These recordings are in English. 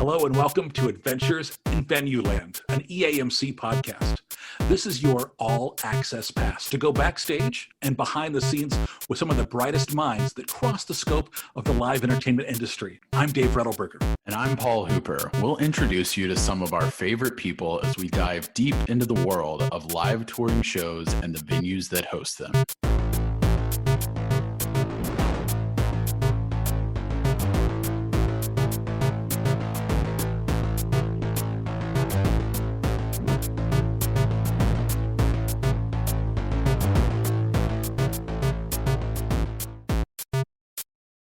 Hello and welcome to Adventures in Venueland, an EAMC podcast. This is your all-access pass to go backstage and behind the scenes with some of the brightest minds that cross the scope of the live entertainment industry. I'm Dave Rettelberger. And I'm Paul Hooper. We'll introduce you to some of our favorite people as we dive deep into the world of live touring shows and the venues that host them.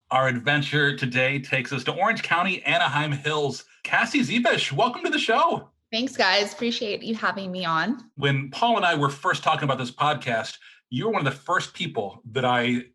Our adventure today takes us to Orange County, Anaheim Hills. Cassie Zebisch, welcome to the show. Thanks, guys. Appreciate you having me on. When Paul and I were first talking about this podcast, you were one of the first people that I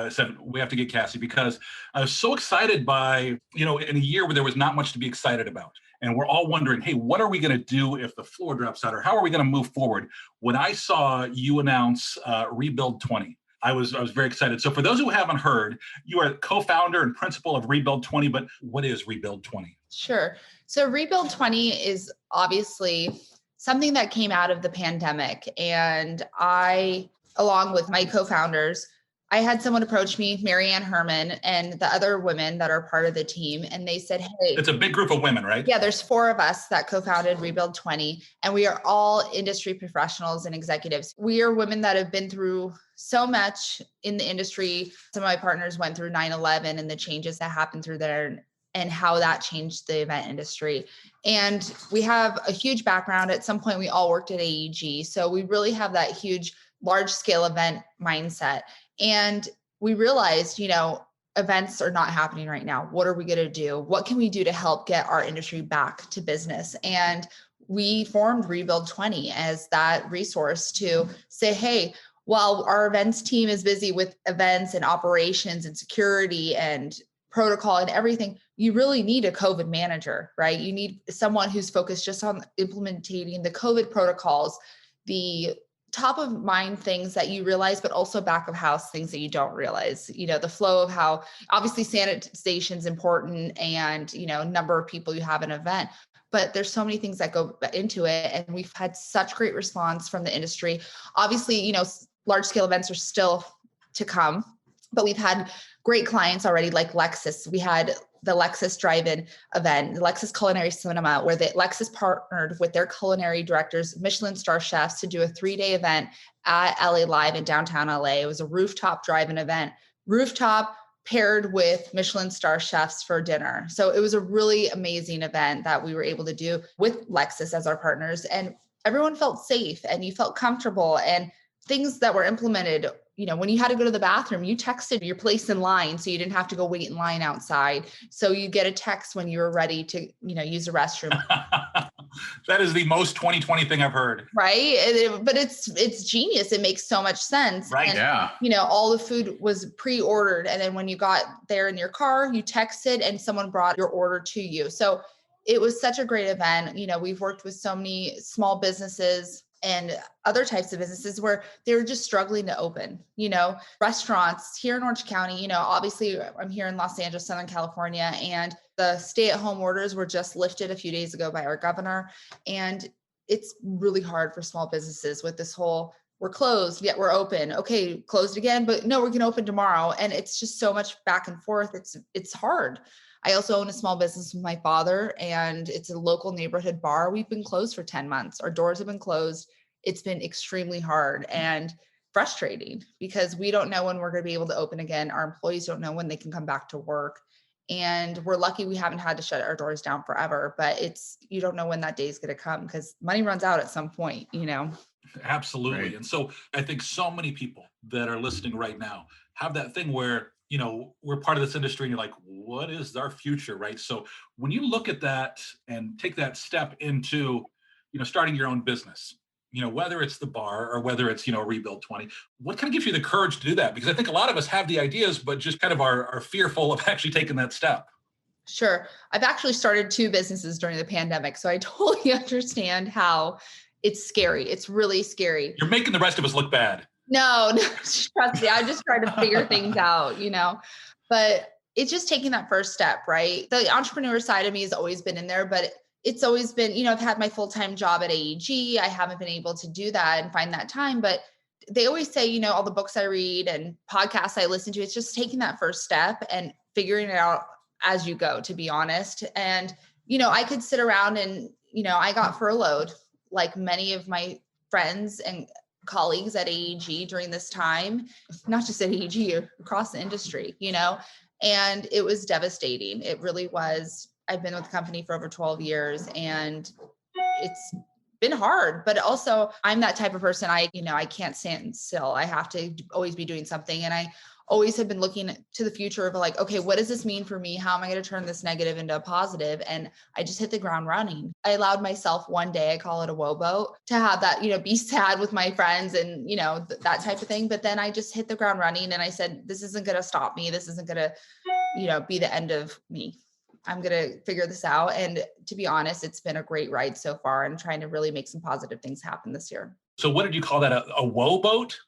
said, we have to get Cassie, because I was so excited by, in a year where there was not much to be excited about. And we're all wondering, hey, what are we going to do if the floor drops out, or how are we going to move forward? When I saw you announce Rebuild 20, I was very excited. So for those who haven't heard, you are co-founder and principal of Rebuild 20, but what is Rebuild 20? Sure. So Rebuild 20 is obviously something that came out of the pandemic. And I, along with my co-founders, I had someone approach me, Marianne Herman, and the other women that are part of the team. And they said, hey, it's a big group of women, right? Yeah, there's 4 of us that co-founded Rebuild 20, and we are all industry professionals and executives. We are women that have been through so much in the industry. Some of my partners went through 9/11 and the changes that happened through there and how that changed the event industry. And we have a huge background. At some point, we all worked at AEG. So we really have that huge, large scale event mindset. And we realized, events are not happening right now. What are we going to do? What can we do to help get our industry back to business? And we formed Rebuild 20 as that resource to say, hey, while our events team is busy with events and operations and security and protocol and everything, you really need a COVID manager, right? You need someone who's focused just on implementing the COVID protocols, the top of mind things that you realize, but also back of house things that you don't realize, the flow of how obviously sanitation is important and, number of people you have an event, but there's so many things that go into it. And we've had such great response from the industry. Obviously, large scale events are still to come, but we've had great clients already, like Lexus. We had the Lexus drive-in event, the Lexus Culinary Cinema, where Lexus partnered with their culinary directors, Michelin star chefs, to do a 3-day event at LA Live in downtown LA. It was a rooftop drive-in event, rooftop paired with Michelin star chefs for dinner. So it was a really amazing event that we were able to do with Lexus as our partners, and everyone felt safe and you felt comfortable, and things that were implemented. When you had to go to the bathroom, you texted your place in line so you didn't have to go wait in line outside. So you get a text when you were ready to, use the restroom. That is the most 2020 thing I've heard. Right. But it's genius. It makes so much sense. Right. And, yeah. All the food was pre-ordered. And then when you got there in your car, you texted and someone brought your order to you. So it was such a great event. We've worked with so many small businesses and other types of businesses where they were just struggling to open, restaurants here in Orange County. Obviously I'm here in Los Angeles, Southern California, and the stay-at-home orders were just lifted a few days ago by our governor. And it's really hard for small businesses with this whole, we're closed, yet we're open. Okay, closed again, but no, we're going to open tomorrow. And it's just so much back and forth. It's hard. I also own a small business with my father, and it's a local neighborhood bar. We've been closed for 10 months. Our doors have been closed. It's been extremely hard and frustrating because we don't know when we're going to be able to open again. Our employees don't know when they can come back to work. And we're lucky we haven't had to shut our doors down forever, but you don't know when that day is going to come because money runs out at some point, Absolutely. Right. And so I think so many people that are listening right now have that thing where we're part of this industry and you're like, what is our future, right? So when you look at that and take that step into, starting your own business, whether it's the bar or whether it's, Rebuild 20, what kind of gives you the courage to do that? Because I think a lot of us have the ideas, but just kind of are fearful of actually taking that step. Sure. I've actually started 2 businesses during the pandemic, so I totally understand how it's scary. It's really scary. You're making the rest of us look bad. No, trust me. I just try to figure things out, But it's just taking that first step, right? The entrepreneur side of me has always been in there, but it's always been, I've had my full-time job at AEG. I haven't been able to do that and find that time, but they always say, all the books I read and podcasts I listen to, it's just taking that first step and figuring it out as you go, to be honest. And, I could sit around and, I got furloughed like many of my friends and colleagues at AEG during this time, not just at AEG, across the industry, and it was devastating. It really was. I've been with the company for over 12 years and it's been hard, but also I'm that type of person. I can't stand still. I have to always be doing something. And I always have been looking to the future of like, okay, what does this mean for me? How am I going to turn this negative into a positive? And I just hit the ground running. I allowed myself one day, I call it a woe boat, to have that, be sad with my friends and, that type of thing. But then I just hit the ground running and I said, this isn't going to stop me. This isn't going to, be the end of me. I'm going to figure this out. And to be honest, it's been a great ride so far. I'm trying to really make some positive things happen this year. So what did you call that? A woe boat?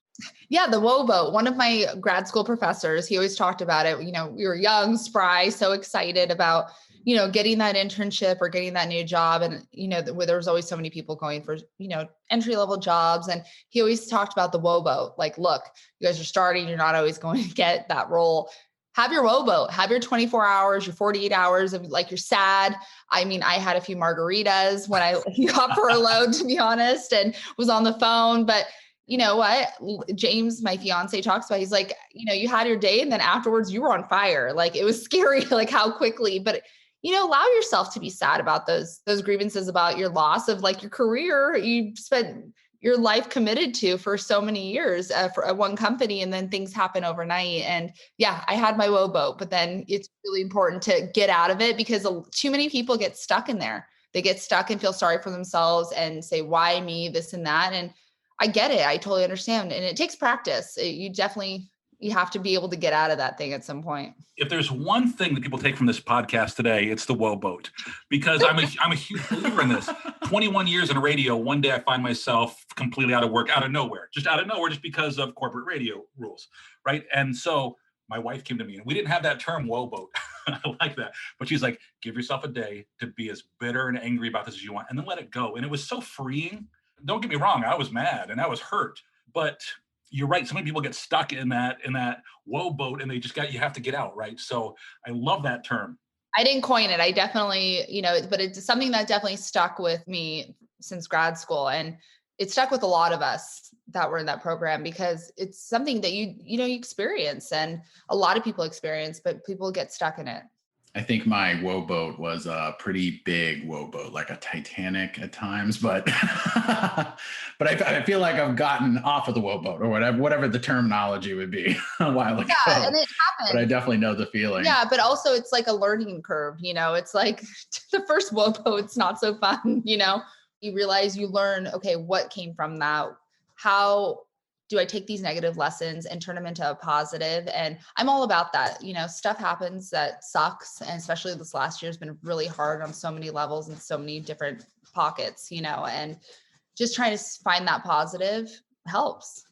Yeah, the woe boat. One of my grad school professors, he always talked about it. We were young, spry, so excited about, getting that internship or getting that new job. And, where there was always so many people going for, entry-level jobs. And he always talked about the woe boat. Like, look, you guys are starting, you're not always going to get that role. Have your woe boat, have your 24 hours, your 48 hours of like, you're sad. I mean, I had a few margaritas when I got furloughed, to be honest, and was on the phone. But you know what? James, my fiance, talks about, he's like, you had your day and then afterwards you were on fire. Like it was scary, like how quickly, but allow yourself to be sad about those grievances about your loss of like your career you spent your life committed to for so many years for one company, and then things happen overnight. And yeah, I had my woe boat, but then it's really important to get out of it because too many people get stuck in there. They get stuck and feel sorry for themselves and say, why me, this and that. And I get it. I totally understand. And it takes practice. You have to be able to get out of that thing at some point. If there's one thing that people take from this podcast today, it's the woe boat, because I'm a huge believer in this. 21 years in radio, one day I find myself completely out of work, out of nowhere, just because of corporate radio rules, right? And so my wife came to me, and we didn't have that term woe boat. I like that. But she's like, give yourself a day to be as bitter and angry about this as you want, and then let it go. And it was so freeing. Don't get me wrong, I was mad and I was hurt, but you're right. So many people get stuck in that woe boat, and you have to get out, right? So I love that term. I didn't coin it. I definitely, but it's something that definitely stuck with me since grad school. And it stuck with a lot of us that were in that program because it's something that you experience, and a lot of people experience, but people get stuck in it. I think my woe boat was a pretty big woe boat, like a Titanic at times, but but I feel like I've gotten off of the woe boat or whatever the terminology would be a while ago. Yeah, and it happened. But I definitely know the feeling. Yeah, but also it's like a learning curve, it's like the first woe boat, it's not so fun, You realize you learn, okay, what came from that? How do I take these negative lessons and turn them into a positive? And I'm all about that. Stuff happens that sucks. And especially this last year has been really hard on so many levels and so many different pockets, and just trying to find that positive helps.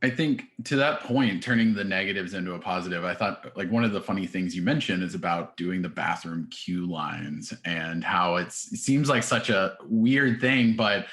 I think to that point, turning the negatives into a positive, I thought like one of the funny things you mentioned is about doing the bathroom queue lines and how it seems like such a weird thing, but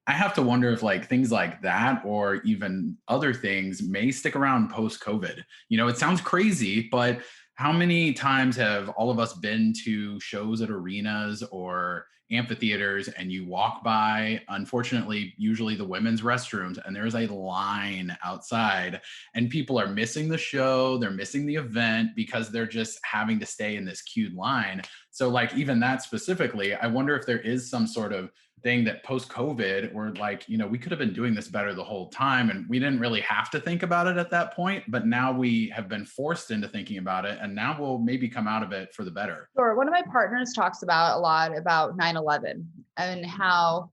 I have to wonder if like things like that or even other things may stick around post-COVID. It sounds crazy, but how many times have all of us been to shows at arenas or amphitheaters and you walk by, unfortunately, usually the women's restrooms, and there's a line outside and people are missing the show, they're missing the event because they're just having to stay in this queued line. So like even that specifically, I wonder if there is some sort of thing that post-COVID we're like, we could have been doing this better the whole time and we didn't really have to think about it at that point, but now we have been forced into thinking about it and now we'll maybe come out of it for the better. Sure. One of my partners talks about a lot about 9/11 and how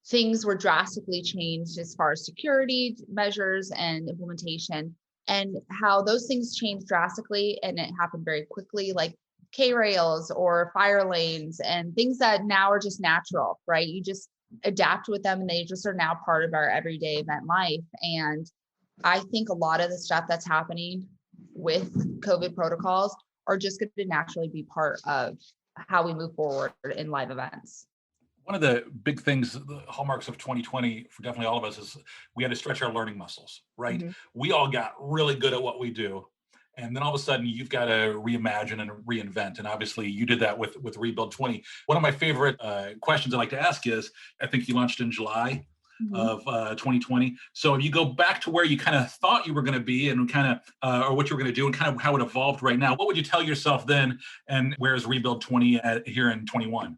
things were drastically changed as far as security measures and implementation, and how those things changed drastically and it happened very quickly, like K-rails or fire lanes and things that now are just natural, right? You just adapt with them and they just are now part of our everyday event life. And I think a lot of the stuff that's happening with COVID protocols are just going to naturally be part of how we move forward in live events. One of the big things, the hallmarks of 2020 for definitely all of us, is we had to stretch our learning muscles, right? Mm-hmm. We all got really good at what we do. And then all of a sudden you've got to reimagine and reinvent. And obviously you did that with Rebuild 20. One of my favorite questions I like to ask is, I think you launched in July of 2020. So if you go back to where you kind of thought you were going to be and kind of, or what you were going to do and kind of how it evolved right now, what would you tell yourself then? And where is Rebuild 20 here in 21?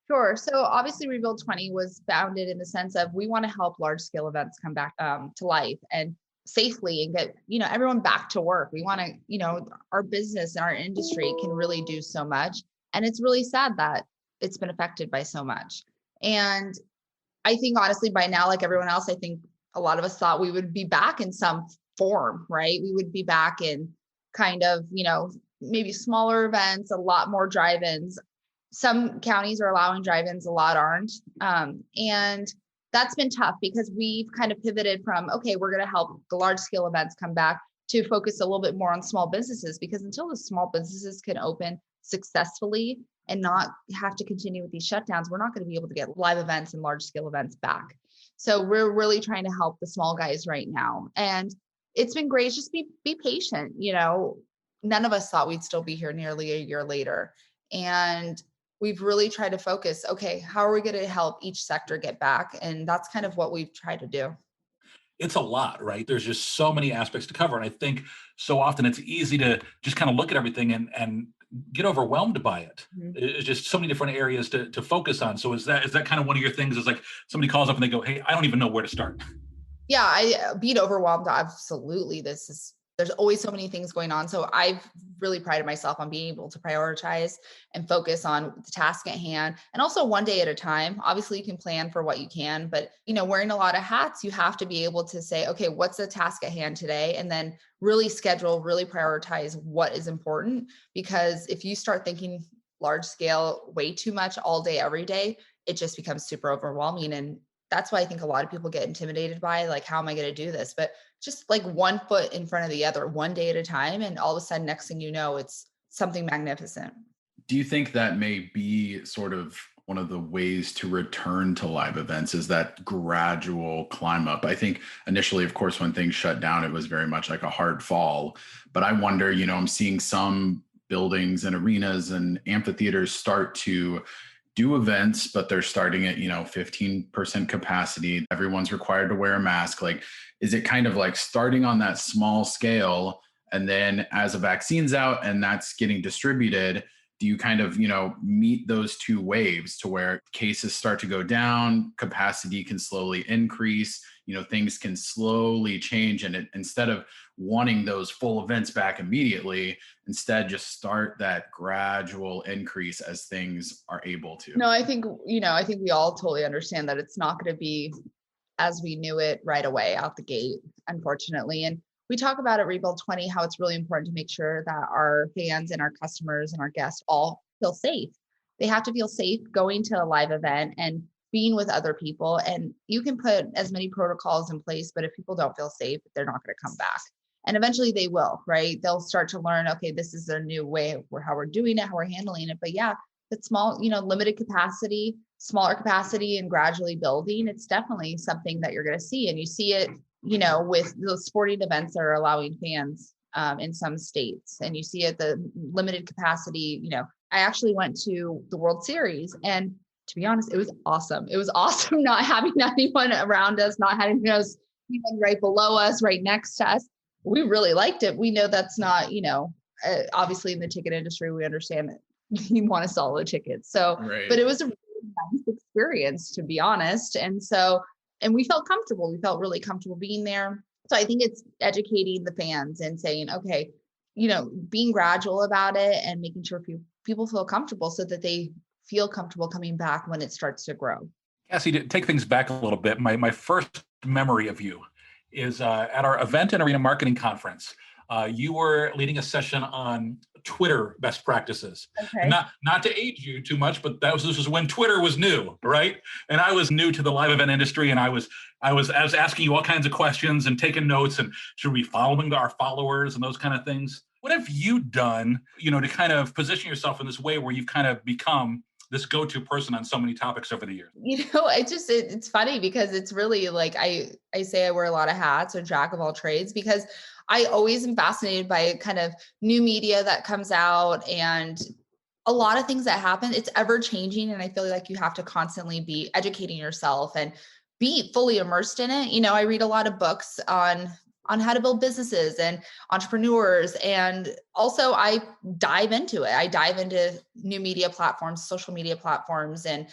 Sure. So obviously Rebuild 20 was founded in the sense of we want to help large scale events come back to life and safely and get, everyone back to work. We want to, our business and our industry can really do so much. And it's really sad that it's been affected by so much. And I think honestly, by now, like everyone else, I think a lot of us thought we would be back in some form, right? We would be back in kind of, maybe smaller events, a lot more drive-ins. Some counties are allowing drive-ins, a lot aren't. And that's been tough because we've kind of pivoted from, okay, we're going to help the large scale events come back to focus a little bit more on small businesses, because until the small businesses can open successfully and not have to continue with these shutdowns, we're not going to be able to get live events and large scale events back. So we're really trying to help the small guys right now. And it's been great. Just be patient. None of us thought we'd still be here nearly a year later. And we've really tried to focus, okay, how are we going to help each sector get back? And that's kind of what we've tried to do. It's a lot, right? There's just so many aspects to cover. And I think so often it's easy to just kind of look at everything and get overwhelmed by it. Mm-hmm. It's just so many different areas to focus on. So is that kind of one of your things, is like somebody calls up and they go, hey, I don't even know where to start? Yeah, being overwhelmed, absolutely. There's always so many things going on. So I've really prided myself on being able to prioritize and focus on the task at hand, and also one day at a time. Obviously you can plan for what you can, but wearing a lot of hats, you have to be able to say, okay, what's the task at hand today? And then really schedule, really prioritize what is important. Because if you start thinking large scale way too much all day, every day, it just becomes super overwhelming. And that's why I think a lot of people get intimidated by, like, how am I going to do this? But just like one foot in front of the other, one day at a time. And all of a sudden, next thing you know, it's something magnificent. Do you think that may be sort of one of the ways to return to live events, is that gradual climb up? I think initially, of course, when things shut down, it was very much like a hard fall. But I wonder, I'm seeing some buildings and arenas and amphitheaters start to do events, but they're starting at, 15% capacity. Everyone's required to wear a mask. Like, is it kind of like starting on that small scale, and then as a vaccine's out and that's getting distributed, do you kind of, meet those two waves to where cases start to go down, capacity can slowly increase, things can slowly change, and instead of wanting those full events back immediately, instead just start that gradual increase as things are able to? No, I think we all totally understand that it's not going to be as we knew it right away out the gate, unfortunately. And we talk about at Rebuild 20 how it's really important to make sure that our fans and our customers and our guests all feel safe. They have to feel safe going to a live event and being with other people. And you can put as many protocols in place, but if people don't feel safe, they're not going to come back. And eventually they will, right? They'll start to learn, okay, this is a new way of how we're doing it, how we're handling it. But yeah, it's small, limited capacity, smaller capacity, and gradually building. It's definitely something that you're going to see. And you see it, with the sporting events that are allowing fans in some states. And you see it, the limited capacity. I actually went to the World Series, and to be honest, it was awesome. It was awesome not having anyone around us, not having anyone right below us, right next to us. We really liked it. We know that's not, obviously in the ticket industry, we understand that you want to sell the tickets. So, right. But it was a really nice experience, to be honest. And we felt comfortable. We felt really comfortable being there. So I think it's educating the fans and saying, okay, being gradual about it and making sure people feel comfortable so that they feel comfortable coming back when it starts to grow. Cassie, to take things back a little bit, my first memory of you is at our event and arena marketing conference. You were leading a session on Twitter best practices. Okay. Not to age you too much, but this was when Twitter was new, right? And I was new to the live event industry, and I was asking you all kinds of questions and taking notes, and should we be following our followers and those kind of things. What have you done, to kind of position yourself in this way where you've kind of become this go-to person on so many topics over the years? It's funny because it's really like, I say I wear a lot of hats, or jack of all trades, because I always am fascinated by kind of new media that comes out and a lot of things that happen. It's ever changing. And I feel like you have to constantly be educating yourself and be fully immersed in it. I read a lot of books on how to build businesses and entrepreneurs. And also I dive into it. I dive into new media platforms, social media platforms, and,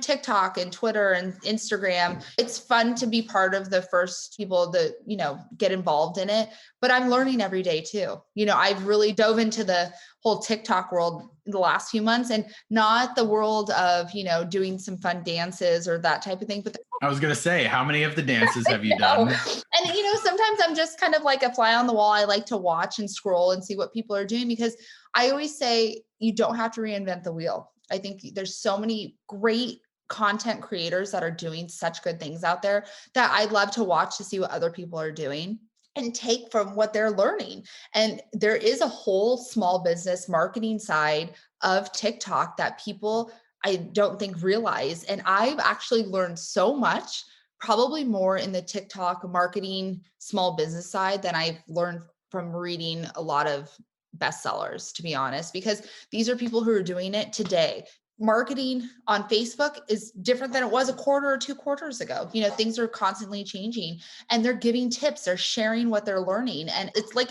TikTok and Twitter and Instagram. It's fun to be part of the first people that, get involved in it, but I'm learning every day too. I've really dove into the whole TikTok world in the last few months, and not the world of, doing some fun dances or that type of thing, but I was going to say, how many of the dances have you done? And, sometimes I'm just kind of like a fly on the wall. I like to watch and scroll and see what people are doing, because I always say you don't have to reinvent the wheel. I think there's so many great content creators that are doing such good things out there that I love to watch to see what other people are doing and take from what they're learning. And there is a whole small business marketing side of TikTok that people, I don't think, realize. And I've actually learned so much, probably more in the TikTok marketing small business side than I've learned from reading a lot of bestsellers, to be honest, because these are people who are doing it today. Marketing on Facebook is different than it was a quarter or 2 quarters ago. Things are constantly changing, and they're giving tips, they're sharing what they're learning. And it's like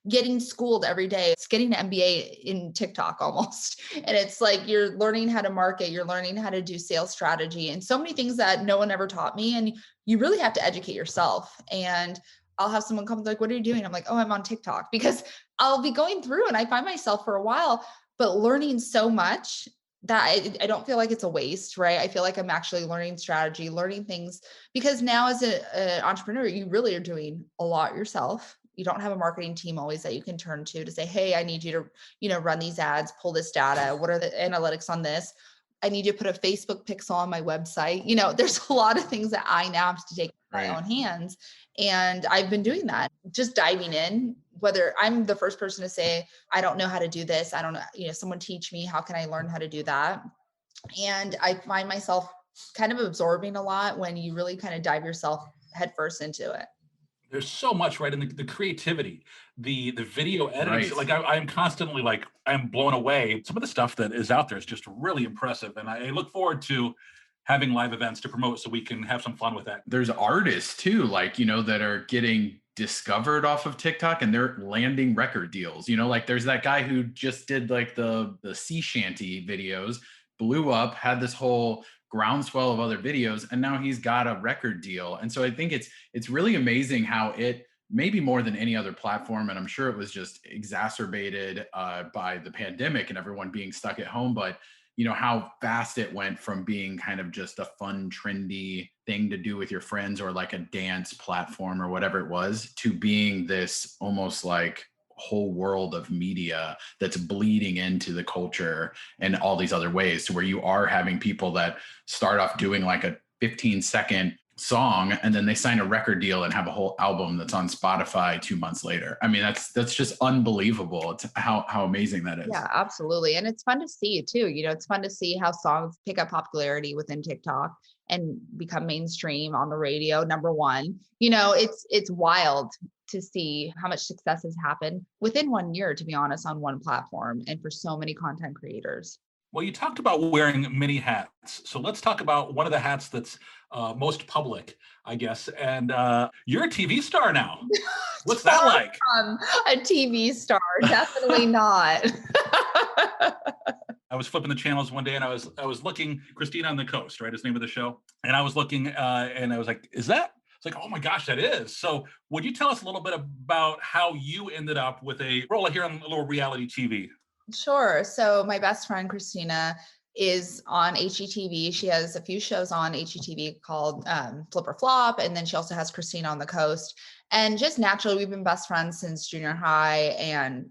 getting schooled every day. It's getting an MBA in TikTok almost. And it's like, you're learning how to market, you're learning how to do sales strategy, and so many things that no one ever taught me. And you really have to educate yourself. And I'll have someone come like, what are you doing? I'm like, oh, I'm on TikTok, because I'll be going through and I find myself for a while, but learning so much that I don't feel like it's a waste, right? I feel like I'm actually learning strategy, learning things, because now as an entrepreneur, you really are doing a lot yourself. You don't have a marketing team always that you can turn to say, hey, I need you to, run these ads, pull this data. What are the analytics on this? I need you to put a Facebook pixel on my website. There's a lot of things that I now have to take in my own hands. And I've been doing that, just diving in, whether I'm the first person to say, I don't know how to do this. I don't know, someone teach me, how can I learn how to do that? And I find myself kind of absorbing a lot when you really kind of dive yourself headfirst into it. There's so much, right? And the creativity, the video editing, like I'm constantly like, I'm blown away. Some of the stuff that is out there is just really impressive. And I look forward to having live events to promote so we can have some fun with that. There's artists too, like, that are getting discovered off of TikTok and they're landing record deals. Like there's that guy who just did like the sea shanty videos, blew up, had this whole groundswell of other videos, and now he's got a record deal. And so I think it's really amazing how it, maybe more than any other platform, and I'm sure it was just exacerbated by the pandemic and everyone being stuck at home, but how fast it went from being kind of just a fun, trendy thing to do with your friends, or like a dance platform or whatever it was, to being this almost like whole world of media that's bleeding into the culture and all these other ways, to where you are having people that start off doing like a 15-second song and then they sign a record deal and have a whole album that's on Spotify 2 months later. I mean, that's just unbelievable. It's how amazing that is. Yeah, absolutely. And it's fun to see too. It's fun to see how songs pick up popularity within TikTok and become mainstream on the radio, number one. It's wild to see how much success has happened within 1 year, to be honest, on one platform, and for so many content creators. Well, you talked about wearing many hats. So let's talk about one of the hats that's most public, I guess. And you're a TV star now. What's that like? A TV star, definitely not. I was flipping the channels one day and I was looking, Christina on the Coast, right? Is the name of the show. And I was looking and I was like, is that? It's like, oh my gosh, that is. So would you tell us a little bit about how you ended up with a role here on a little reality TV? Sure. So my best friend, Christina, is on HGTV. She has a few shows on HGTV called Flip or Flop. And then she also has Christina on the Coast. And just naturally, we've been best friends since junior high, and,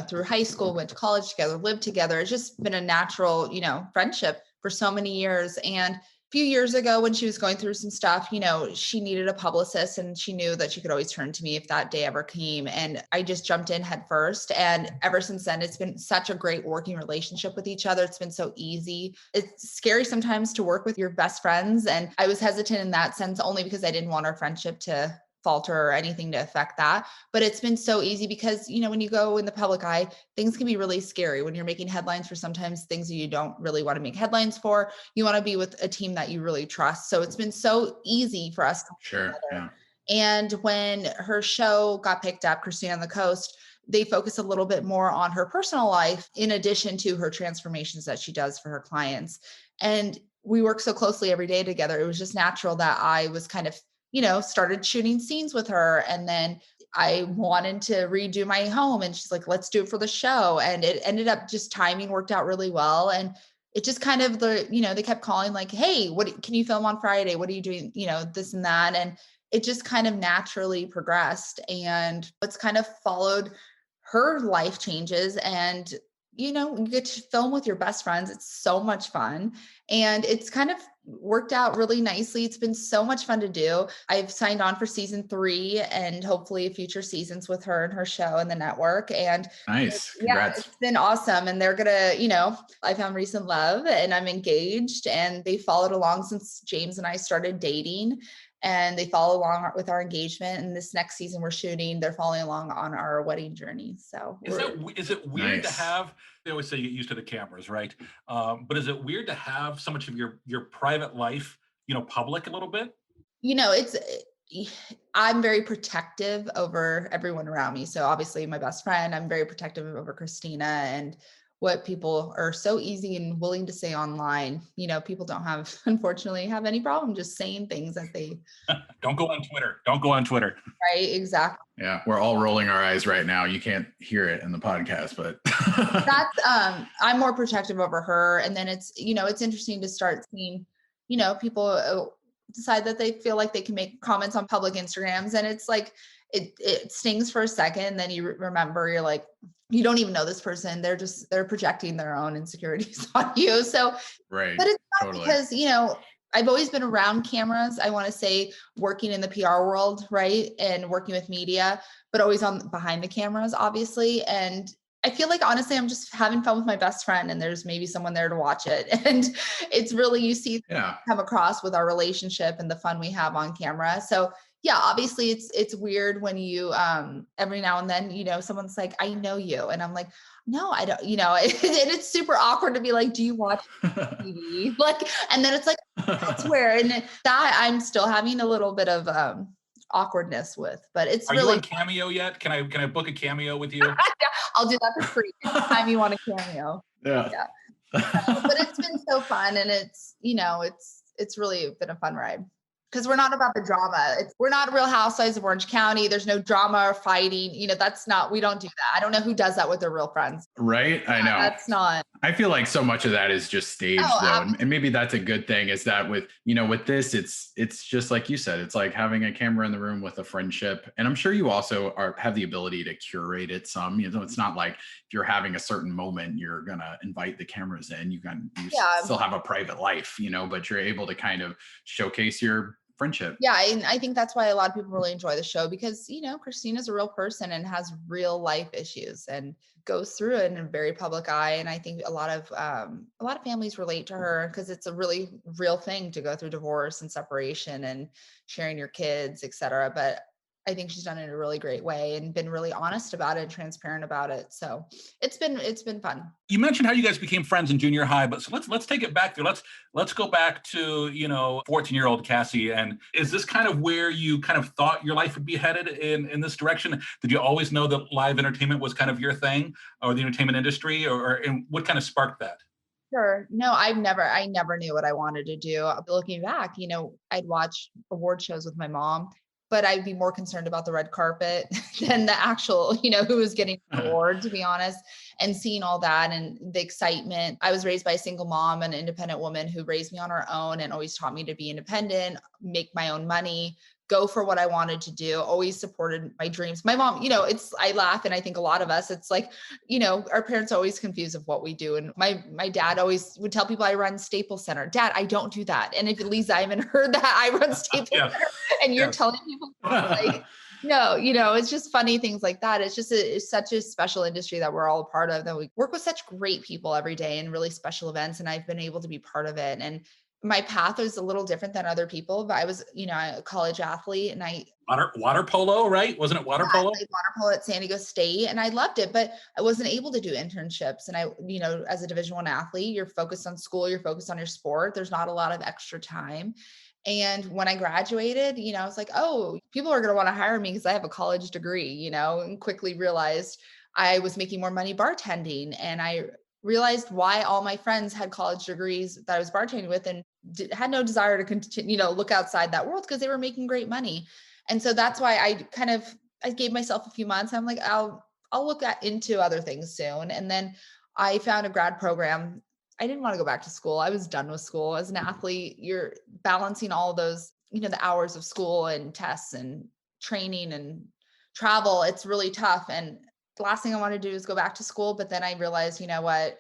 through high school, went to college together, lived together. It's just been a natural, friendship for so many years. And few years ago when she was going through some stuff, she needed a publicist and she knew that she could always turn to me if that day ever came. And I just jumped in head first. And ever since then, it's been such a great working relationship with each other. It's been so easy. It's scary sometimes to work with your best friends. And I was hesitant in that sense, only because I didn't want our friendship to falter or anything to affect that. But it's been so easy because, when you go in the public eye, things can be really scary when you're making headlines for sometimes things that you don't really want to make headlines for. You want to be with a team that you really trust. So it's been so easy for us to work Sure. together. Yeah. And when her show got picked up, Christina on the Coast, they focus a little bit more on her personal life in addition to her transformations that she does for her clients. And we work so closely every day together. It was just natural that I was kind of started shooting scenes with her. And then I wanted to redo my home and she's like, let's do it for the show. And it ended up just timing worked out really well. And it just kind of they kept calling like, hey, what can you film on Friday? What are you doing? This and that. And it just kind of naturally progressed and it's kind of followed her life changes. And you get to film with your best friends. It's so much fun. And it's kind of worked out really nicely. It's been so much fun to do. I've signed on for season 3 and hopefully future seasons with her and her show and the network. And Nice. Congrats. it's been awesome. And they're gonna, I found recent love and I'm engaged and they followed along since James and I started dating. And they follow along with our engagement. And this next season we're shooting, they're following along on our wedding journey. So is it weird to Nice. have, they always say you get used to the cameras, right? But is it weird to have so much of your private life, public a little bit? I'm very protective over everyone around me. So obviously my best friend, I'm very protective over Christina and what people are so easy and willing to say online. People don't unfortunately have any problem just saying things that they. Don't go on Twitter. Right. Exactly. Yeah. We're all rolling our eyes right now. You can't hear it in the podcast, but That's, I'm more protective over her. And then it's interesting to start seeing, people decide that they feel like they can make comments on public Instagrams. And it's like, it stings for a second. And then you remember you're like, you don't even know this person. They're projecting their own insecurities on you. So, right. but it's not Totally. because, I've always been around cameras. I want to say working in the PR world, right? And working with media, but always on behind the cameras, obviously. And I feel like, honestly, I'm just having fun with my best friend and there's maybe someone there to watch it. And it's really, you see come across with our relationship and the fun we have on camera. So yeah, obviously it's weird when you, every now and then, someone's like, I know you. And I'm like, no, I don't, and it's super awkward to be like, do you watch TV? Like, and then it's like, that's where, and that I'm still having a little bit of, awkwardness with, but it's Are really. you on Cameo yet? Can I book a cameo with you? Yeah, I'll do that for free anytime you want a cameo. Yeah. But it's been so fun and it's, it's really been a fun ride. Because we're not about the drama. We're not Real Housewives of Orange County. There's no drama or fighting. We don't do that. I don't know who does that with their real friends. Right. I know. That's not. I feel like so much of that is just staged though. And maybe that's a good thing is that with this, it's just like you said, it's like having a camera in the room with a friendship. And I'm sure you also have the ability to curate it some, it's not like if you're having a certain moment, you're going to invite the cameras in, you still have a private life, but you're able to kind of showcase your friendship. Yeah. And I think that's why a lot of people really enjoy the show because, Christina's a real person and has real life issues and goes through it in a very public eye. And I think a lot of families relate to her because it's a really real thing to go through divorce and separation and sharing your kids, et cetera. But I think she's done it in a really great way and been really honest about it and transparent about it. So it's been fun. You mentioned how you guys became friends in junior high, but so let's take it back there. Let's go back to 14-year-old Cassie. And is this kind of where you kind of thought your life would be headed in this direction? Did you always know that live entertainment was kind of your thing, or the entertainment industry, and what kind of sparked that? Sure. No, I never knew what I wanted to do. Looking back, I'd watch award shows with my mom, but I'd be more concerned about the red carpet than the actual, who was getting the award, to be honest. and seeing all that and the excitement. I was raised by a single mom, an independent woman who raised me on her own and always taught me to be independent, make my own money, go for what I wanted to do, always supported my dreams. My mom, I laugh and I think a lot of us, it's like, our parents are always confused of what we do. And my dad always would tell people I run Staples Center. Dad, I don't do that. And if Lisa, I haven't heard that I run Staples Center and you're telling people like, no, it's just funny things like that. It's such a special industry that we're all a part of, that we work with such great people every day and really special events. And I've been able to be part of it. And my path was a little different than other people, but I was, a college athlete and water polo, right? Wasn't it water polo? I played water polo at San Diego State and I loved it, but I wasn't able to do internships. And I, as a Division I athlete, you're focused on school, you're focused on your sport. There's not a lot of extra time. And when I graduated, I was like, oh, people are going to want to hire me because I have a college degree, and quickly realized I was making more money bartending. And I realized why all my friends had college degrees that I was bartending with and had no desire to continue, look outside that world because they were making great money. And so that's why I gave myself a few months. I'm like, I'll look into other things soon. And then I found a grad program. I didn't want to go back to school. I was done with school. As an athlete, you're balancing all those, the hours of school and tests and training and travel. It's really tough. And the last thing I want to do is go back to school. But then I realized, you know what?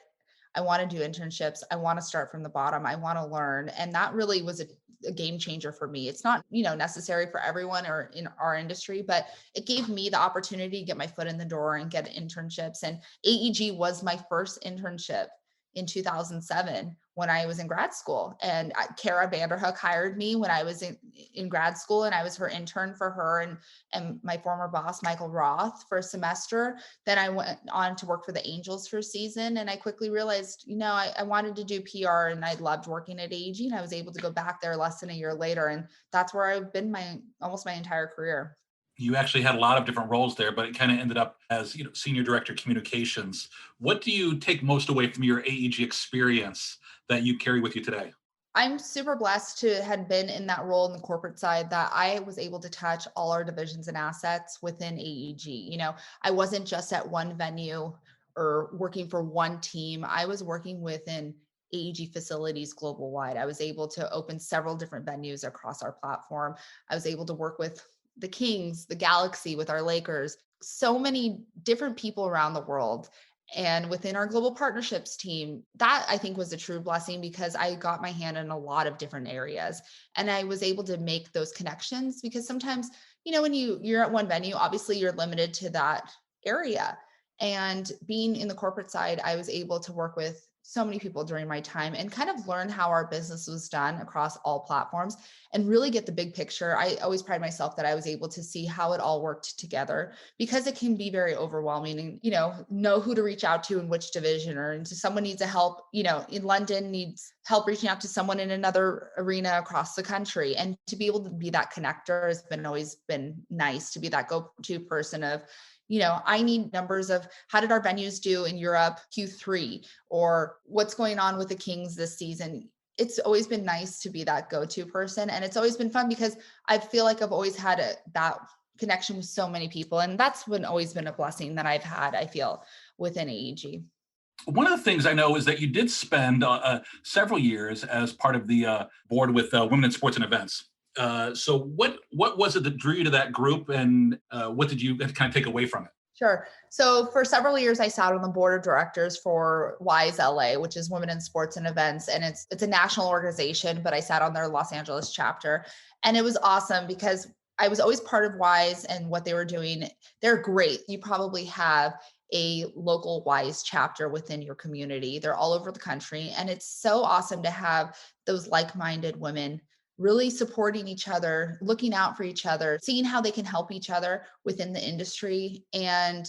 I want to do internships. I want to start from the bottom. I want to learn. And that really was a game changer for me. It's not, necessary for everyone or in our industry, but it gave me the opportunity to get my foot in the door and get internships. And AEG was my first internship in 2007 when I was in grad school. And Kara Vanderhook hired me when I was in grad school, and I was her intern for her and my former boss, Michael Roth, for a semester. Then I went on to work for the Angels for a season. And I quickly realized, I wanted to do PR and I loved working at AEG, and I was able to go back there less than a year later. And that's where I've been almost my entire career. You actually had a lot of different roles there, but it kind of ended up as senior director of communications. What do you take most away from your AEG experience that you carry with you today? I'm super blessed to have been in that role in the corporate side, that I was able to touch all our divisions and assets within AEG. I wasn't just at one venue or working for one team. I was working within AEG facilities global wide. I was able to open several different venues across our platform. I was able to work with the Kings, the Galaxy, with our Lakers, so many different people around the world. And within our global partnerships team, that I think was a true blessing, because I got my hand in a lot of different areas and I was able to make those connections. Because sometimes, when you're at one venue, obviously you're limited to that area. And being in the corporate side, I was able to work with so many people during my time and kind of learn how our business was done across all platforms and really get the big picture. I always pride myself that I was able to see how it all worked together, because it can be very overwhelming and, know who to reach out to in which division, or if someone needs a help, in London needs help reaching out to someone in another arena across the country. And to be able to be that connector has always been nice, to be that go-to person of, I need numbers of how did our venues do in Europe Q3, or what's going on with the Kings this season. It's always been nice to be that go-to person. And it's always been fun because I feel like I've always had that connection with so many people. And that's always been a blessing that I've had, I feel, within AEG. One of the things I know is that you did spend several years as part of the board with Women in Sports and Events. So what was it that drew you to that group, and what did you kind of take away from it? Sure. So for several years, I sat on the board of directors for WISE LA, which is Women in Sports and Events. And it's a national organization, but I sat on their Los Angeles chapter. And it was awesome because I was always part of WISE and what they were doing. They're great. You probably have a local WISE chapter within your community. They're all over the country. And it's so awesome to have those like-minded women really supporting each other, looking out for each other, seeing how they can help each other within the industry. And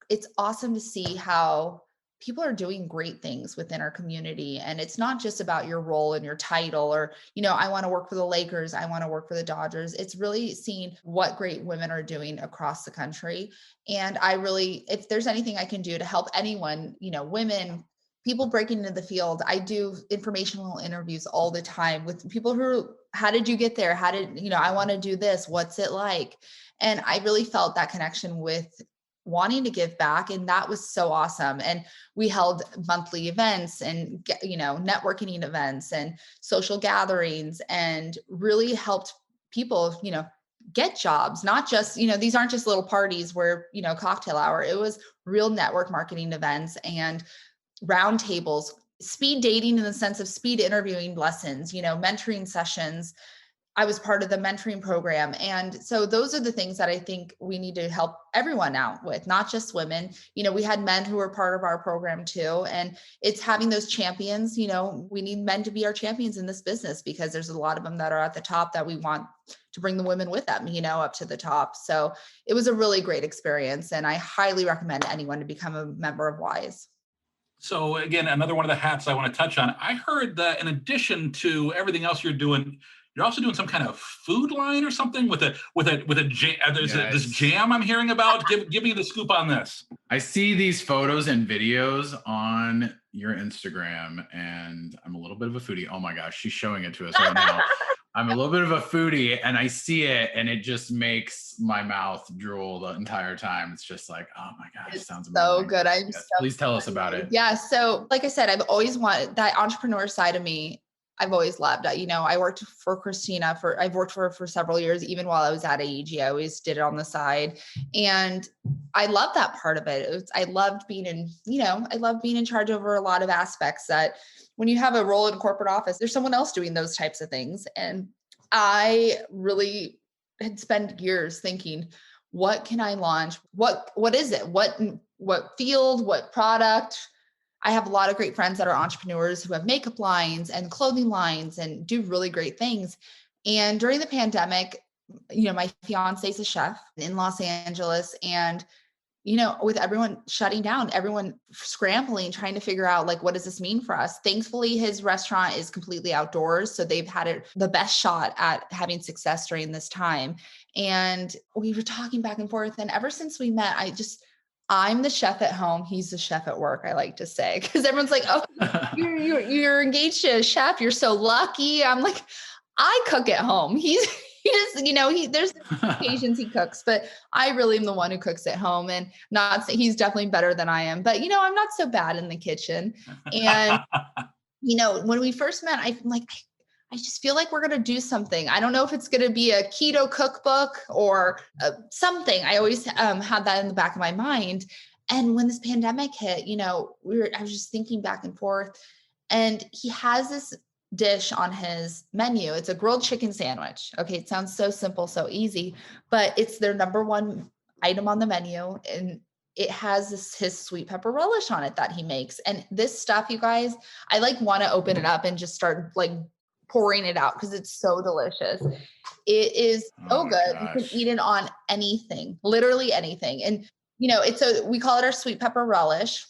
it's awesome to see how people are doing great things within our community. And it's not just about your role and your title or, I want to work for the Lakers, I want to work for the Dodgers. It's really seeing what great women are doing across the country. And if there's anything I can do to help anyone, women, people breaking into the field, I do informational interviews all the time with people how did you get there? How did, I want to do this. What's it like? And I really felt that connection with wanting to give back. And that was so awesome. And we held monthly events and, networking events and social gatherings, and really helped people, get jobs, not just, these aren't just little parties where, cocktail hour. It was real network marketing events and roundtables, speed dating in the sense of speed interviewing lessons, mentoring sessions. I was part of the mentoring program. And so those are the things that I think we need to help everyone out with, not just women. We had men who were part of our program too. And it's having those champions. We need men to be our champions in this business, because there's a lot of them that are at the top that we want to bring the women with them, up to the top. So it was a really great experience. And I highly recommend anyone to become a member of WISE. So again, another one of the hats I want to touch on. I heard that in addition to everything else you're doing, you're also doing some kind of food line or something with a jam. There's this jam I'm hearing about. Give me the scoop on this. I see these photos and videos on your Instagram, and I'm a little bit of a foodie. Oh my gosh, she's showing it to us right now. I'm a little bit of a foodie, and I see it, and it just makes my mouth drool the entire time. It's just like, oh my gosh, it sounds amazing. So good. Please tell us about it. Yeah. So like I said, I've always wanted that entrepreneur side of me. I've always loved. I worked for Christina I've worked for her for several years, even while I was at AEG. I always did it on the side. And I love that part of it. I loved being in charge over a lot of aspects that when you have a role in corporate office, there's someone else doing those types of things. And I really had spent years thinking, what can I launch? What is it? What field, what product? I have a lot of great friends that are entrepreneurs who have makeup lines and clothing lines and do really great things. And during the pandemic, my fiance's a chef in Los Angeles, and, with everyone shutting down, everyone scrambling, trying to figure out, like, what does this mean for us? Thankfully, his restaurant is completely outdoors. So they've had the best shot at having success during this time. And we were talking back and forth. And ever since we met, I'm the chef at home. He's the chef at work, I like to say, because everyone's like, oh, you're engaged to a chef. You're so lucky. I'm like, I cook at home. There's occasions he cooks, but I really am the one who cooks at home, and he's definitely better than I am, but I'm not so bad in the kitchen. And, when we first met, I'm like, I just feel like we're going to do something. I don't know if it's going to be a keto cookbook or something. I always had that in the back of my mind. And when this pandemic hit, I was just thinking back and forth, and he has this dish on his menu. It's a grilled chicken sandwich. Okay. It sounds so simple, so easy, but it's their number one item on the menu. And it has his sweet pepper relish on it that he makes. And this stuff, you guys, I want to open it up and just start pouring it out, because it's so delicious. It is so good. Gosh. You can eat it on anything, literally anything. And, we call it our sweet pepper relish.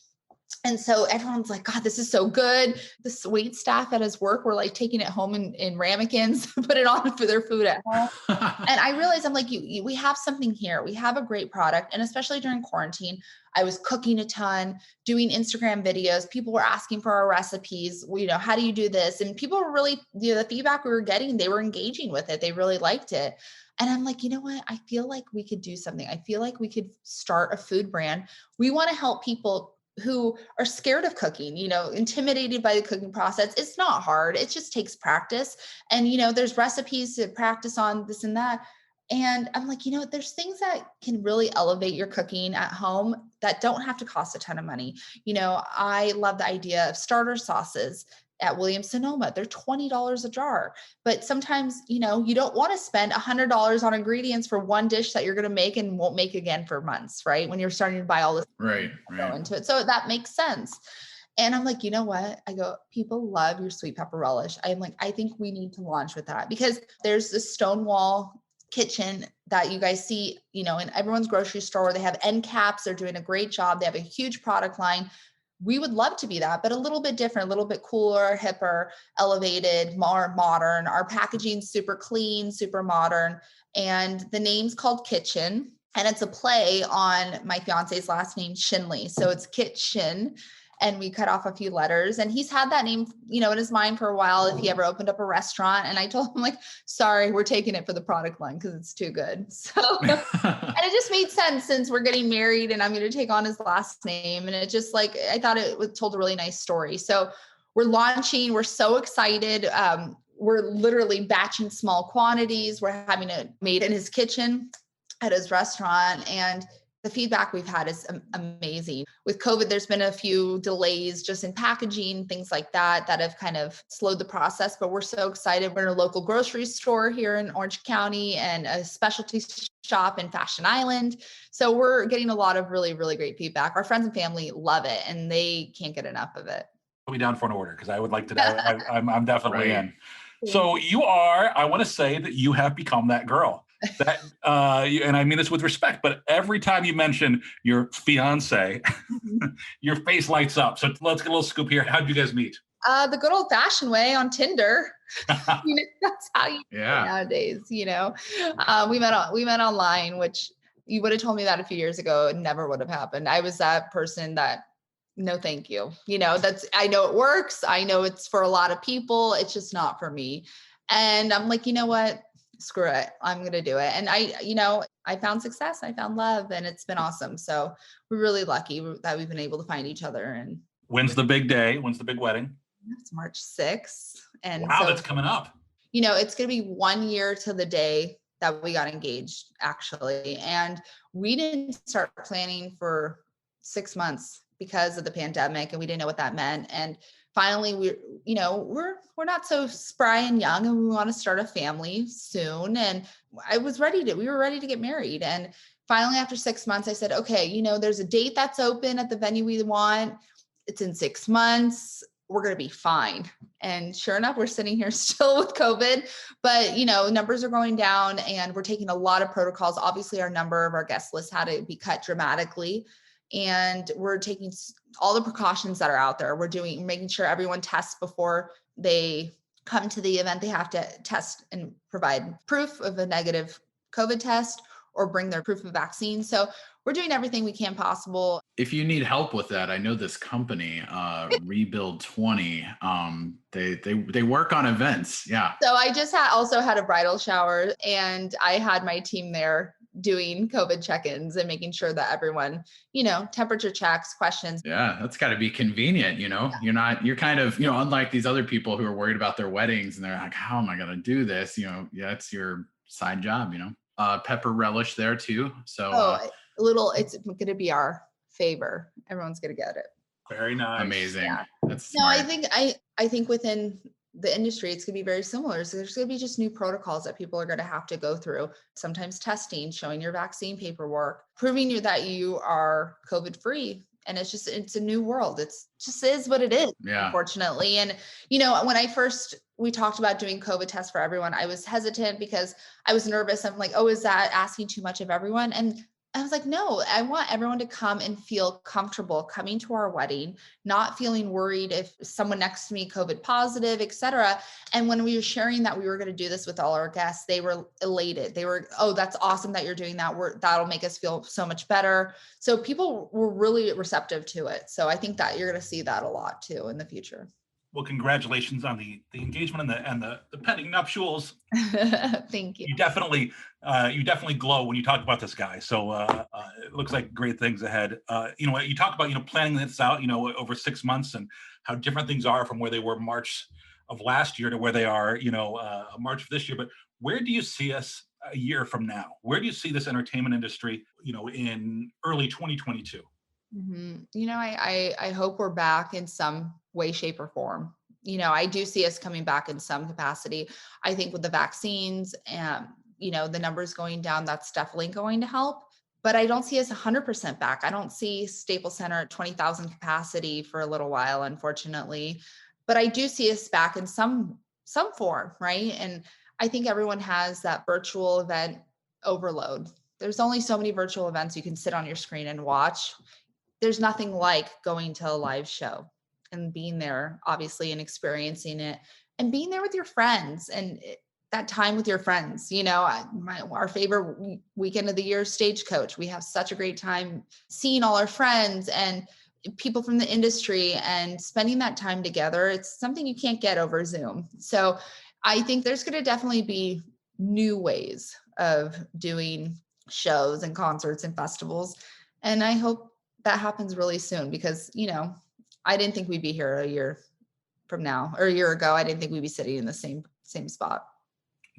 And so everyone's like, God, this is so good. The sweet staff at his work were taking it home in ramekins, put it on for their food at home. And I realized, I'm like, we have something here. We have a great product. And especially during quarantine, I was cooking a ton, doing Instagram videos. People were asking for our recipes. How do you do this? And people were really, the feedback we were getting, they were engaging with it. They really liked it. And I'm like, you know what? I feel like we could do something. I feel like we could start a food brand. We want to help people who are scared of cooking, intimidated by the cooking process. It's not hard. It just takes practice. And, there's recipes to practice on, this and that. And I'm like, there's things that can really elevate your cooking at home that don't have to cost a ton of money. I love the idea of starter sauces at Williams-Sonoma. They're $20 a jar. But sometimes, you don't want to spend $100 on ingredients for one dish that you're going to make and won't make again for months, right? When you're starting to buy all this right. Go into it. So that makes sense. And I'm like, you know what? I go, people love your sweet pepper relish. I'm like, I think we need to launch with that, because there's this Stonewall kitchen that you guys see, in everyone's grocery store. They have end caps. They're doing a great job. They have a huge product line. We would love to be that, but a little bit different, a little bit cooler, hipper, elevated, more modern. Our packaging's super clean, super modern. And the name's called Kitchen. And it's a play on my fiance's last name, Shinley. So it's Kitchen. and we cut off a few letters. And he's had that name, in his mind for a while if he ever opened up a restaurant. And I told him, like, sorry, we're taking it for the product line because it's too good. So, and it just made sense since we're getting married and I'm going to take on his last name. And it just I thought it told a really nice story. So we're launching, we're so excited. We're literally batching small quantities. We're having it made in his kitchen at his restaurant. And the feedback we've had is amazing. With COVID, there's been a few delays just in packaging, things like that have kind of slowed the process, but we're so excited. We're in a local grocery store here in Orange County and a specialty shop in Fashion Island. So we're getting a lot of really, really great feedback. Our friends and family love it and they can't get enough of it. Put me down for an order because I would like to. I'm definitely Right. in. So I want to say that you have become that girl. That and I mean this with respect, but every time you mention your fiance, your face lights up. So let's get a little scoop here. How did you guys meet? The good old fashioned way on Tinder. That's how you do it nowadays. We met online, which you would have told me that a few years ago. It never would have happened. I was that person that, no, thank you. I know it works. I know it's for a lot of people. It's just not for me. And I'm like, you know what? Screw it. I'm going to do it. And I found success. I found love and it's been awesome. So we're really lucky that we've been able to find each other. And when's the big day? When's the big wedding? It's March 6th. And wow, that's coming up. It's going to be 1 year to the day that we got engaged, actually. And we didn't start planning for 6 months because of the pandemic and we didn't know what that meant. And finally we're not so spry and young and we want to start a family soon. And we were ready to get married. And finally, after 6 months, I said, okay, there's a date that's open at the venue we want. It's in 6 months. We're going to be fine. And sure enough, we're sitting here still with COVID, but numbers are going down and we're taking a lot of protocols. Obviously our number of our guest list had to be cut dramatically. And we're taking all the precautions that are out there. We're making sure everyone tests before they come to the event. They have to test and provide proof of a negative COVID test or bring their proof of vaccine. So we're doing everything we can possible. If you need help with that, I know this company, Rebuild 20, they work on events. Yeah. So I just also had a bridal shower and I had my team there doing COVID check-ins and making sure that everyone, temperature checks, questions. Yeah, that's got to be convenient. Yeah. You're kind of, unlike these other people who are worried about their weddings and they're like, how am I going to do this? It's your side job, pepper relish there too. So it's going to be our favor. Everyone's going to get it. Very nice. Amazing. Yeah. That's smart. I think within the industry, it's going to be very similar. So there's going to be just new protocols that people are going to have to go through. Sometimes testing, showing your vaccine paperwork, proving that you are COVID free. And it's a new world. It's just is what it is, unfortunately. And, when we talked about doing COVID tests for everyone, I was hesitant because I was nervous. I'm like, oh, is that asking too much of everyone? And I was like, no, I want everyone to come and feel comfortable coming to our wedding, not feeling worried if someone next to me COVID positive, et cetera. And when we were sharing that we were going to do this with all our guests, they were elated. They were, oh, that's awesome that you're doing that. That'll make us feel so much better. So people were really receptive to it. So I think that you're going to see that a lot too in the future. Well, congratulations on the engagement and the pending nuptials. Thank you. You definitely glow when you talk about this guy. So it looks like great things ahead. You talk about planning this out over 6 months and how different things are from where they were March of last year to where they are March of this year. But where do you see us a year from now? Where do you see this entertainment industry in early 2022? Mm-hmm. I hope we're back in some way, shape, or form. I do see us coming back in some capacity. I think with the vaccines and, the numbers going down, that's definitely going to help. But I don't see us 100% back. I don't see Staples Center at 20,000 capacity for a little while, unfortunately. But I do see us back in some form, right? And I think everyone has that virtual event overload. There's only so many virtual events you can sit on your screen and watch. There's nothing like going to a live show and being there, obviously, and experiencing it and being there with your friends and that time with your friends. Our favorite weekend of the year is Stagecoach. We have such a great time seeing all our friends and people from the industry and spending that time together. It's something you can't get over Zoom. So I think there's going to definitely be new ways of doing shows and concerts and festivals. And I hope that happens really soon because, I didn't think we'd be here a year from now or a year ago. I didn't think we'd be sitting in the same spot.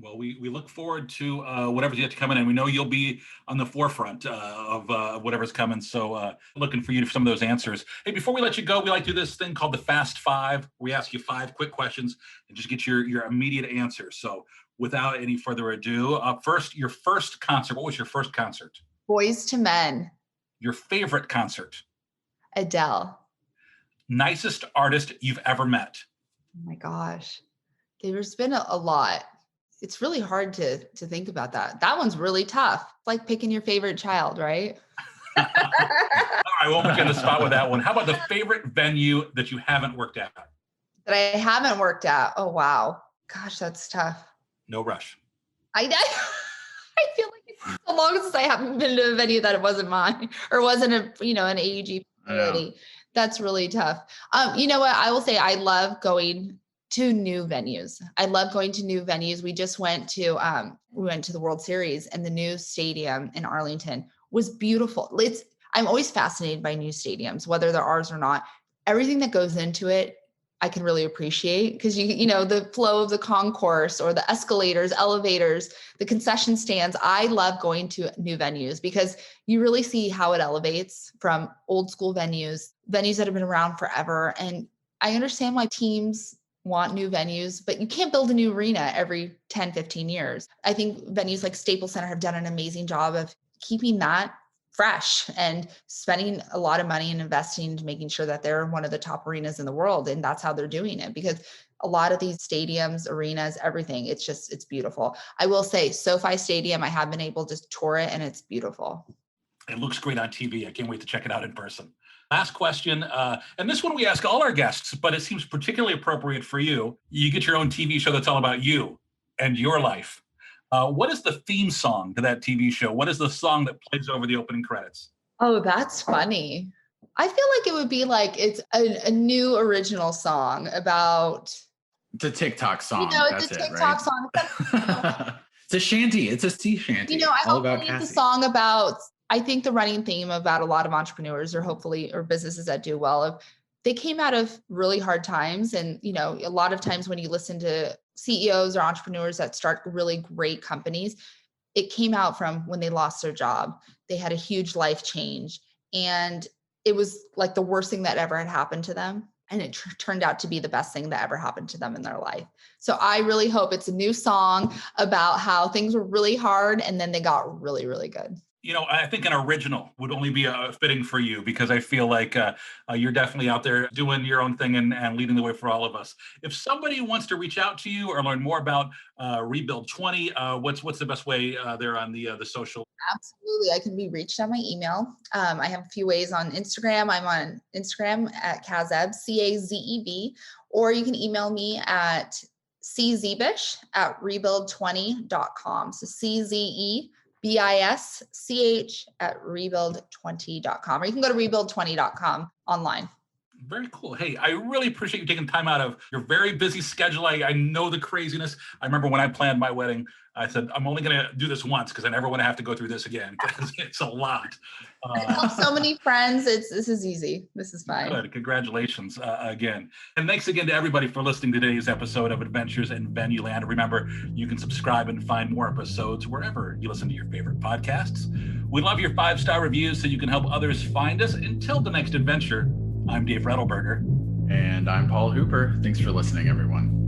Well, we look forward to whatever's yet to come in, and we know you'll be on the forefront of whatever's coming. So looking for you for some of those answers. Hey, before we let you go, we like to do this thing called the Fast Five. We ask you 5 quick questions and just get your immediate answers. So without any further ado, first, your first concert. What was your first concert? Boys to Men. Your favorite concert? Adele. Nicest artist you've ever met? Oh my gosh. There's been a lot. It's really hard to think about that. That one's really tough. It's like picking your favorite child, right? All right, I won't put you on the spot with that one. How about the favorite venue that you haven't worked at? That I haven't worked at? Oh, wow. Gosh, that's tough. No rush. I feel like it's so long since I haven't been to a venue that it wasn't mine or wasn't an AEG facility. That's really tough. You know what? I will say I love going to new venues. I love going to new venues. We just went to the World Series, and the new stadium in Arlington was beautiful. I'm always fascinated by new stadiums, whether they're ours or not. Everything that goes into it, I can really appreciate because the flow of the concourse or the escalators, elevators, the concession stands. I love going to new venues because you really see how it elevates from old school venues that have been around forever. And I understand why teams want new venues, but you can't build a new arena every 10, 15 years. I think venues like Staples Center have done an amazing job of keeping that fresh and spending a lot of money and investing to making sure that they're one of the top arenas in the world. And that's how they're doing it, because a lot of these stadiums, arenas, everything, it's beautiful. I will say SoFi Stadium, I have been able to tour it and it's beautiful. It looks great on TV. I can't wait to check it out in person. Last question, and this one we ask all our guests, but it seems particularly appropriate for you. You get your own TV show that's all about you and your life. What is the theme song to that TV show? What is the song that plays over the opening credits? Oh, that's funny. I feel like it would be like it's a new original song about... It's a TikTok song. It's a TikTok song. It's a shanty. It's a sea shanty. I hope it's a song about... I think the running theme about a lot of entrepreneurs or businesses that do well, they came out of really hard times. And, a lot of times when you listen to CEOs or entrepreneurs that start really great companies, it came out from when they lost their job. They had a huge life change and it was like the worst thing that ever had happened to them. And it turned out to be the best thing that ever happened to them in their life. So I really hope it's a new song about how things were really hard and then they got really, really good. I think an original would only be fitting for you because I feel like you're definitely out there doing your own thing and leading the way for all of us. If somebody wants to reach out to you or learn more about Rebuild 20, what's the best way there on the social? Absolutely. I can be reached on my email. I have a few ways on Instagram. I'm on Instagram at Kazeb, CAZEB, or you can email me at czebisch@rebuild20.com. So CZEBISCH@rebuild20.com, or you can go to rebuild20.com online. Very cool. Hey, I really appreciate you taking time out of your very busy schedule. I know the craziness. I remember when I planned my wedding, I said, I'm only going to do this once because I never want to have to go through this again because it's a lot. I have so many friends. This is easy. This is fine. Good. Congratulations again. And thanks again to everybody for listening to today's episode of Adventures in Venueland. Remember, you can subscribe and find more episodes wherever you listen to your favorite podcasts. We love your 5-star reviews so you can help others find us. Until the next adventure, I'm Dave Rettelberger. And I'm Paul Hooper. Thanks for listening, everyone.